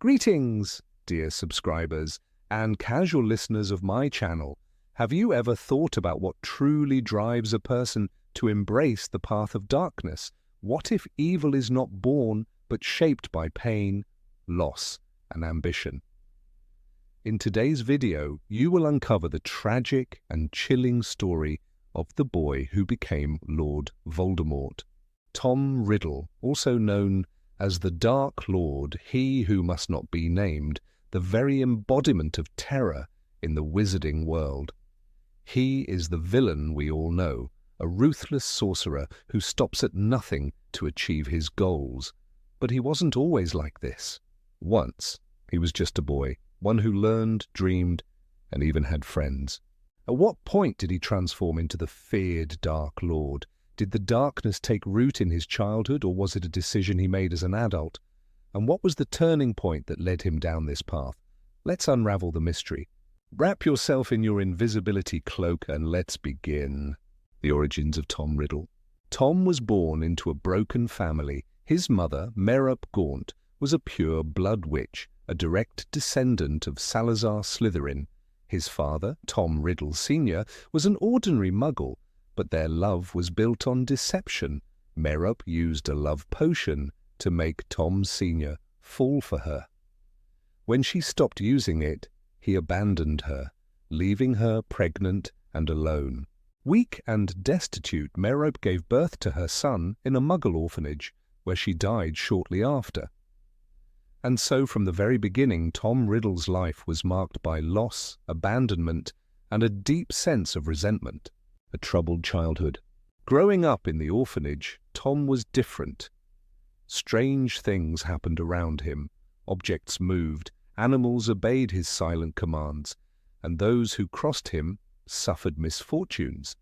Greetings, dear subscribers and casual listeners of my channel. Have you ever thought about what truly drives a person to embrace the path of darkness? What if evil is not born but shaped by pain, loss, and ambition? In today's video, you will uncover the tragic and chilling story of the boy who became Lord Voldemort. Tom Riddle, also known as the Dark Lord, he who must not be named, the very embodiment of terror in the wizarding world. He is the villain we all know, a ruthless sorcerer who stops at nothing to achieve his goals. But he wasn't always like this. Once, he was just a boy, one who learned, dreamed, and even had friends. At what point did he transform into the feared Dark Lord? Did the darkness take root in his childhood, or was it a decision he made as an adult? And what was the turning point that led him down this path? Let's unravel the mystery. Wrap yourself in your invisibility cloak and let's begin. The origins of Tom Riddle. Tom was born into a broken family. His mother, Merop Gaunt, was a pure blood witch, a direct descendant of Salazar Slytherin. His father, Tom Riddle Sr., was an ordinary muggle, but their love was built on deception. Merop used a love potion to make Tom Sr. fall for her. When she stopped using it, he abandoned her, leaving her pregnant and alone. Weak and destitute, Merop gave birth to her son in a muggle orphanage, where she died shortly after. And so from the very beginning, Tom Riddle's life was marked by loss, abandonment, and a deep sense of resentment. A troubled childhood. Growing up in the orphanage, Tom was different. Strange things happened around him. Objects moved, animals obeyed his silent commands, and those who crossed him suffered misfortunes.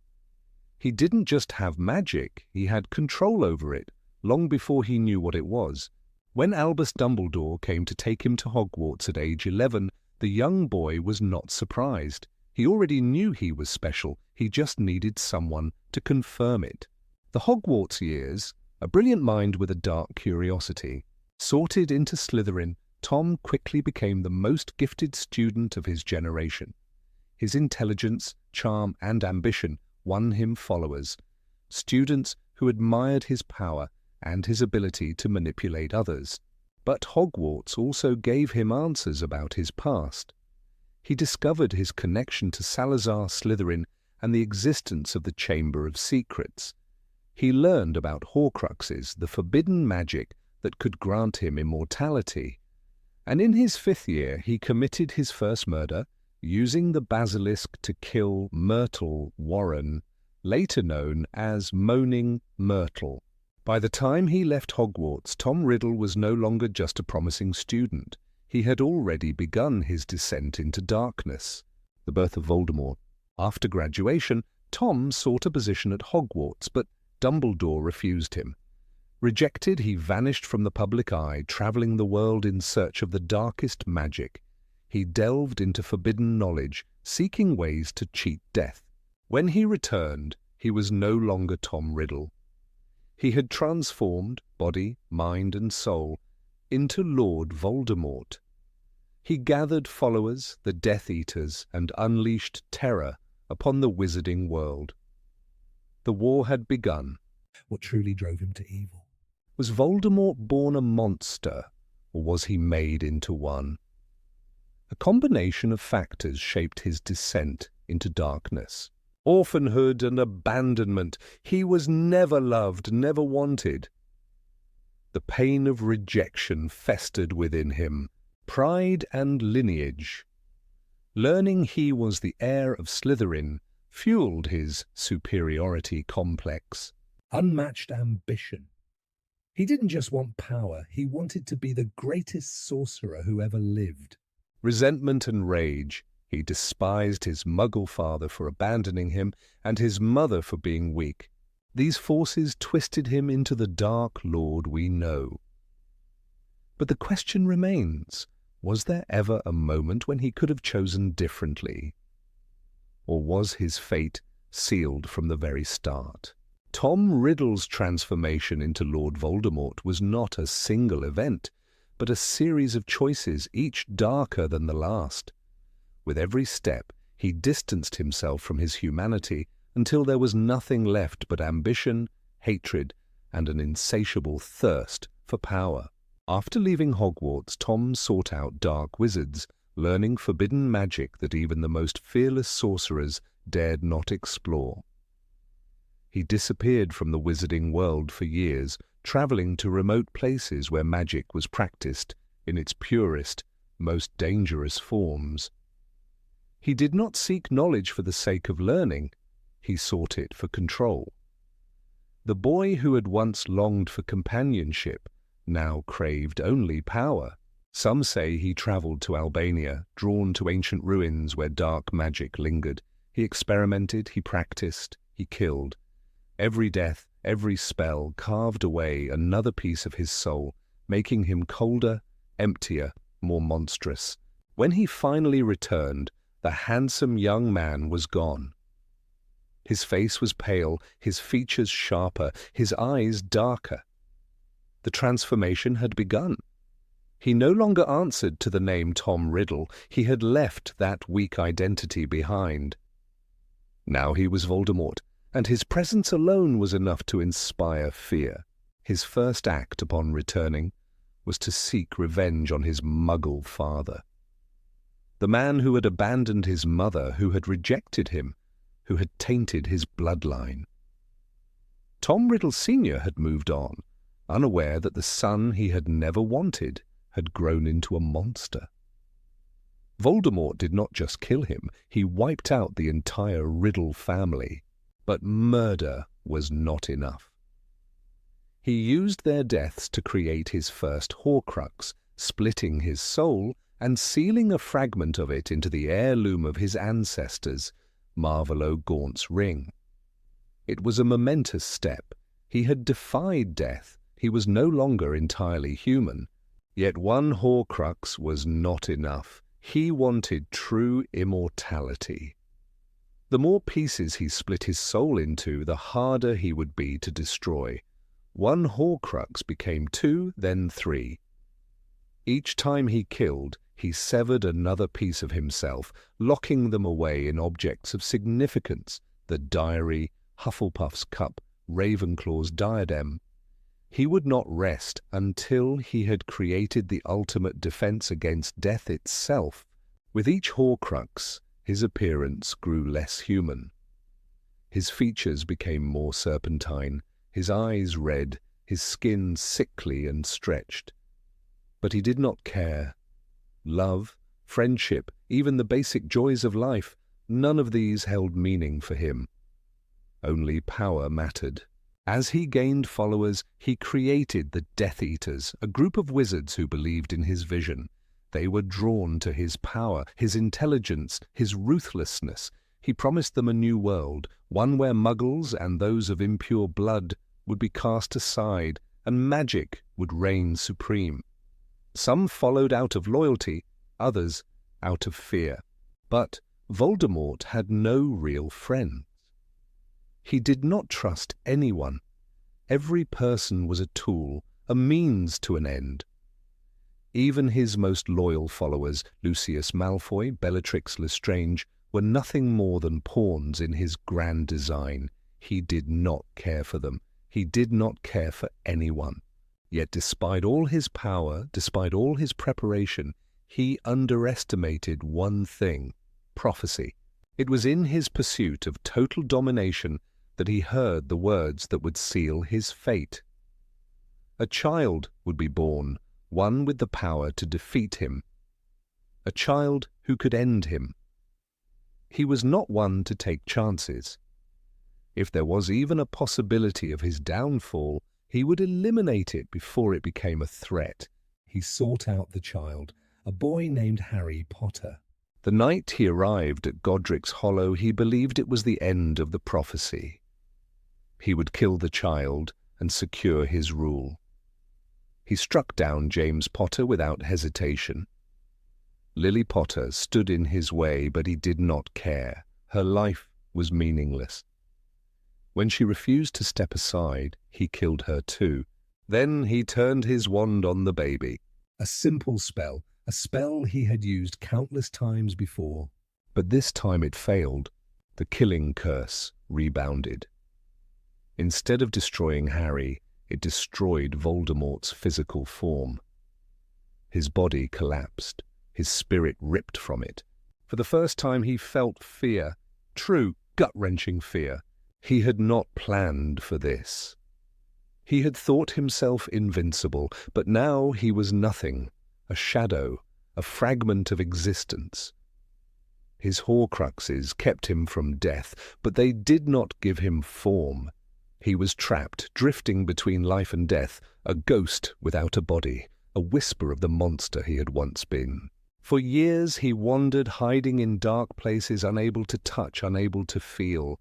He didn't just have magic, he had control over it, long before he knew what it was. When Albus Dumbledore came to take him to Hogwarts at age 11, the young boy was not surprised. He already knew he was special, he just needed someone to confirm it. The Hogwarts years, a brilliant mind with a dark curiosity. Sorted into Slytherin, Tom quickly became the most gifted student of his generation. His intelligence, charm, and ambition won him followers, students who admired his power and his ability to manipulate others. But Hogwarts also gave him answers about his past. He discovered his connection to Salazar Slytherin and the existence of the Chamber of Secrets. He learned about Horcruxes, the forbidden magic that could grant him immortality. And in his 5th year, he committed his first murder, using the basilisk to kill Myrtle Warren, later known as Moaning Myrtle. By the time he left Hogwarts, Tom Riddle was no longer just a promising student. He had already begun his descent into darkness. The birth of Voldemort. After graduation, Tom sought a position at Hogwarts, but Dumbledore refused him. Rejected, he vanished from the public eye, traveling the world in search of the darkest magic. He delved into forbidden knowledge, seeking ways to cheat death. When he returned, he was no longer Tom Riddle. He had transformed, body, mind, and soul, into Lord Voldemort. He gathered followers, the Death Eaters, and unleashed terror upon the wizarding world. The war had begun. What truly drove him to evil? Was Voldemort born a monster, or was he made into one? A combination of factors shaped his descent into darkness. Orphanhood and abandonment. He was never loved, never wanted. The pain of rejection festered within him. Pride and lineage. Learning he was the heir of Slytherin fueled his superiority complex. Unmatched ambition. He didn't just want power, he wanted to be the greatest sorcerer who ever lived. Resentment and rage. He despised his muggle father for abandoning him and his mother for being weak. These forces twisted him into the Dark Lord we know. But the question remains, was there ever a moment when he could have chosen differently? Or was his fate sealed from the very start? Tom Riddle's transformation into Lord Voldemort was not a single event, but a series of choices, each darker than the last. With every step, he distanced himself from his humanity until there was nothing left but ambition, hatred, and an insatiable thirst for power. After leaving Hogwarts, Tom sought out dark wizards, learning forbidden magic that even the most fearless sorcerers dared not explore. He disappeared from the wizarding world for years, traveling to remote places where magic was practiced in its purest, most dangerous forms. He did not seek knowledge for the sake of learning. He sought it for control. The boy who had once longed for companionship now craved only power. Some say he traveled to Albania, drawn to ancient ruins where dark magic lingered. He experimented, he practiced, he killed. Every death, every spell carved away another piece of his soul, making him colder, emptier, more monstrous. When he finally returned, the handsome young man was gone. His face was pale, his features sharper, his eyes darker. The transformation had begun. He no longer answered to the name Tom Riddle. He had left that weak identity behind. Now he was Voldemort, and his presence alone was enough to inspire fear. His first act upon returning was to seek revenge on his Muggle father. The man who had abandoned his mother, who had rejected him, who had tainted his bloodline. Tom Riddle Sr. had moved on, unaware that the son he had never wanted had grown into a monster. Voldemort did not just kill him, he wiped out the entire Riddle family. But murder was not enough. He used their deaths to create his first Horcrux, splitting his soul and sealing a fragment of it into the heirloom of his ancestors, Marvolo Gaunt's ring. It was a momentous step. He had defied death. He was no longer entirely human. Yet one Horcrux was not enough. He wanted true immortality. The more pieces he split his soul into, the harder he would be to destroy. One Horcrux became 2, then 3. Each time he killed, he severed another piece of himself, locking them away in objects of significance, the diary, Hufflepuff's cup, Ravenclaw's diadem. He would not rest until he had created the ultimate defense against death itself. With each Horcrux, his appearance grew less human. His features became more serpentine, his eyes red, his skin sickly and stretched. But he did not care. Love, friendship, even the basic joys of life, none of these held meaning for him. Only power mattered. As he gained followers, he created the Death Eaters, a group of wizards who believed in his vision. They were drawn to his power, his intelligence, his ruthlessness. He promised them a new world, one where muggles and those of impure blood would be cast aside, and magic would reign supreme. Some followed out of loyalty, others out of fear. But Voldemort had no real friends. He did not trust anyone. Every person was a tool, a means to an end. Even his most loyal followers, Lucius Malfoy, Bellatrix Lestrange, were nothing more than pawns in his grand design. He did not care for them. He did not care for anyone. Yet despite all his power, despite all his preparation, he underestimated one thing: prophecy. It was in his pursuit of total domination that he heard the words that would seal his fate. A child would be born, one with the power to defeat him. A child who could end him. He was not one to take chances. If there was even a possibility of his downfall, he would eliminate it before it became a threat. He sought out the child, a boy named Harry Potter. The night he arrived at Godric's Hollow, he believed it was the end of the prophecy. He would kill the child and secure his rule. He struck down James Potter without hesitation. Lily Potter stood in his way, but he did not care. Her life was meaningless. When she refused to step aside, he killed her too. Then he turned his wand on the baby. A simple spell, a spell he had used countless times before. But this time it failed. The killing curse rebounded. Instead of destroying Harry, it destroyed Voldemort's physical form. His body collapsed, his spirit ripped from it. For the first time he felt fear, true, gut-wrenching fear. He had not planned for this. He had thought himself invincible, but now he was nothing, a shadow, a fragment of existence. His Horcruxes kept him from death, but they did not give him form. He was trapped, drifting between life and death, a ghost without a body, a whisper of the monster he had once been. For years he wandered, hiding in dark places, unable to touch, unable to feel.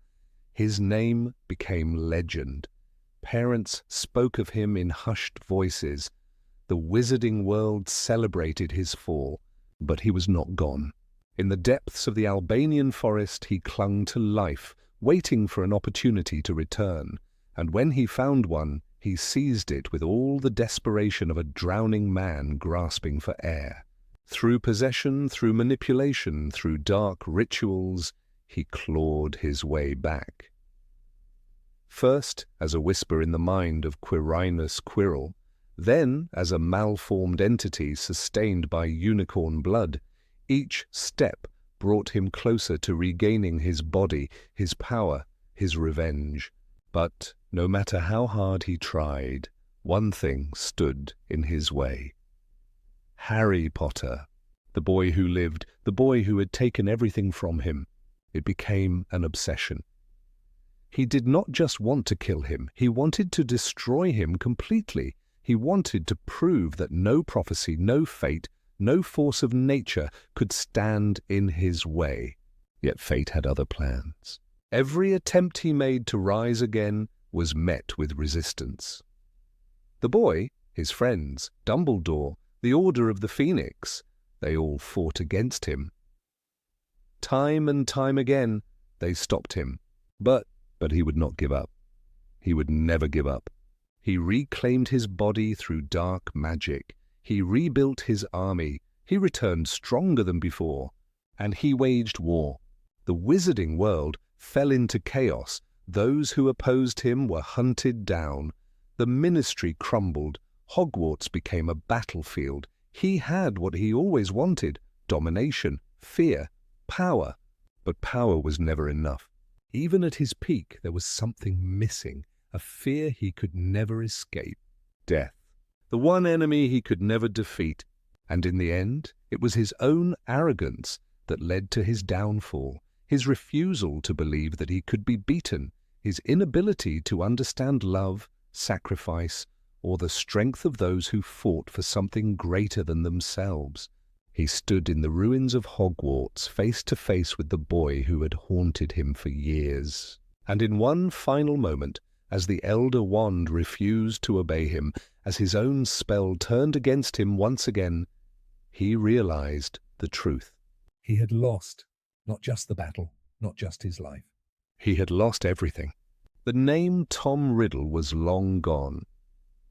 His name became legend. Parents spoke of him in hushed voices. The wizarding world celebrated his fall, but he was not gone. In the depths of the Albanian forest he clung to life, waiting for an opportunity to return, and when he found one, he seized it with all the desperation of a drowning man grasping for air. Through possession, through manipulation, through dark rituals, he clawed his way back. First as a whisper in the mind of Quirinus Quirrell, then as a malformed entity sustained by unicorn blood, each step brought him closer to regaining his body, his power, his revenge. But no matter how hard he tried, one thing stood in his way. Harry Potter, the boy who lived, the boy who had taken everything from him. It became an obsession. He did not just want to kill him, he wanted to destroy him completely. He wanted to prove that no prophecy, no fate, no force of nature could stand in his way. Yet fate had other plans. Every attempt he made to rise again was met with resistance. The boy, his friends, Dumbledore, the Order of the Phoenix, they all fought against him. Time and time again, they stopped him. But he would not give up. He would never give up. He reclaimed his body through dark magic. He rebuilt his army. He returned stronger than before. And he waged war. The wizarding world fell into chaos. Those who opposed him were hunted down. The ministry crumbled. Hogwarts became a battlefield. He had what he always wanted: domination, fear, power. But power was never enough. Even at his peak, there was something missing, a fear he could never escape: death. The one enemy he could never defeat. And in the end, it was his own arrogance that led to his downfall, his refusal to believe that he could be beaten, his inability to understand love, sacrifice, or the strength of those who fought for something greater than themselves. He stood in the ruins of Hogwarts, face to face with the boy who had haunted him for years. And in one final moment, as the Elder Wand refused to obey him, as his own spell turned against him once again, he realized the truth. He had lost, not just the battle, not just his life. He had lost everything. The name Tom Riddle was long gone,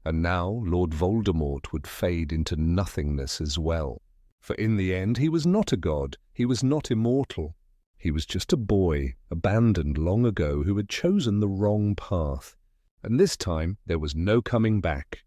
and now Lord Voldemort would fade into nothingness as well. For in the end, he was not a god, he was not immortal. He was just a boy, abandoned long ago, who had chosen the wrong path. And this time there was no coming back.